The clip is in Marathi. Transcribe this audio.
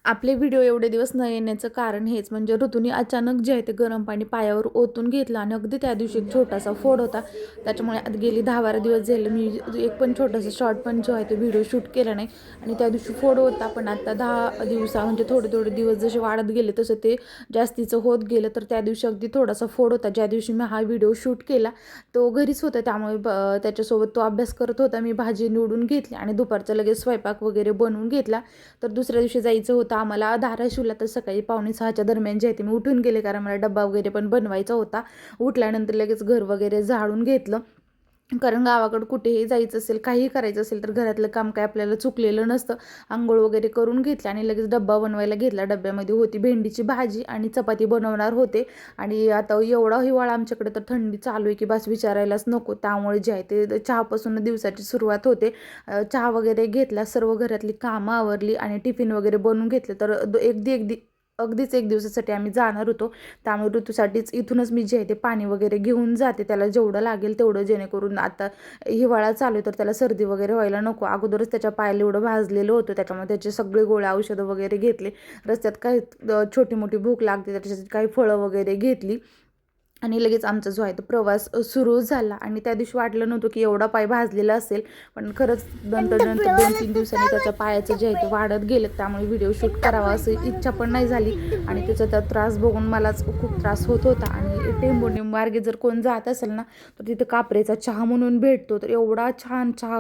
आपले व्हिडिओ एवढे दिवस न येण्याचं कारण हेच म्हणजे ऋतूने अचानक जे आहे ते गरम पाणी पायावर ओतून घेतलं आणि अगदी त्या दिवशी एक छोटासा फोड होता. त्याच्यामुळे आता गेली 10-12 दिवस झाले मी एक पण छोटासा शॉर्ट पण जो आहे ते व्हिडिओ शूट केला नाही आणि त्या दिवशी फोड होता. पण आता 10 दिवसा म्हणजे थोडे दिवस जसे वाढत गेले तसं ते जास्तीचं होत गेलं. तर त्या दिवशी अगदी थोडासा फोड होता. ज्या दिवशी मी हा व्हिडिओ शूट केला तो घरीच होता, त्यामुळे त्याच्यासोबत तो अभ्यास करत होता. मी भाजी निवडून घेतली आणि दुपारचा लगेच स्वयंपाक वगैरे बनवून घेतला. तर दुसऱ्या दिवशी जायचं होतं आम्हाला धाराशिवला. तर सकाळी 5:45च्या दरम्यान जे आहे ते मी उठून गेले, कारण मला डब्बा वगैरे पण बनवायचा होता. उठल्यानंतर लगेच घर वगैरे झाडून घेतलं, कारण गावाकडं कुठेही जायचं असेल काहीही करायचं असेल तर घरातलं काम काय आपल्याला चुकलेलं नसतं. अंघोळ वगैरे करून घेतलं आणि लगेच डब्बा बनवायला घेतला. डब्यामध्ये होती भेंडीची भाजी आणि चपाती बनवणार होते. आणि आता एवढा हिवाळा आमच्याकडे, तर थंडी चालू आहे की बस विचारायलाच नको. त्यामुळे जे आहे ते चहापासून दिवसाची सुरुवात होते. चहा वगैरे घेतला, सर्व घरातली कामं आवरली आणि टिफिन वगैरे बनवून घेतले. तर अगदीच एक दिवसासाठी आम्ही जाणार होतो. त्यामुळे ऋतूसाठीच इथूनच मी जे आहे ते पाणी वगैरे घेऊन जाते, त्याला जेवढं लागेल तेवढं, जेणेकरून आता हिवाळा चालू आहे तर त्याला सर्दी वगैरे व्हायला नको. अगोदरच त्याच्या पायाला एवढं भाजलेलं होतं, त्याच्यामुळे त्याचे सगळे गोळ्या औषधं वगैरे घेतले. रस्त्यात काही छोटी मोठी भूक लागते त्याच्यासाठी काही फळं वगैरे घेतली आणि लगेच आमचा जो आहे तो प्रवास सुरू झाला. आणि त्या दिवशी वाटलं नव्हतं की एवढा पाय भाजलेला असेल, पण खरंच नंतर 2-3 दिवसांनी त्याच्या पायाचं जे आहे ते वाढत गेलं. त्यामुळे व्हिडिओ शूट करावा अशी इच्छा पण नाही झाली आणि त्याचा त्या त्रास बघून मलाच खूप त्रास होत होता. आणि टेंभुर्णी मार्गे जर कोण जात असेल ना, तर तिथं कापरेचा चहा म्हणून भेटतो, तर एवढा छान चहा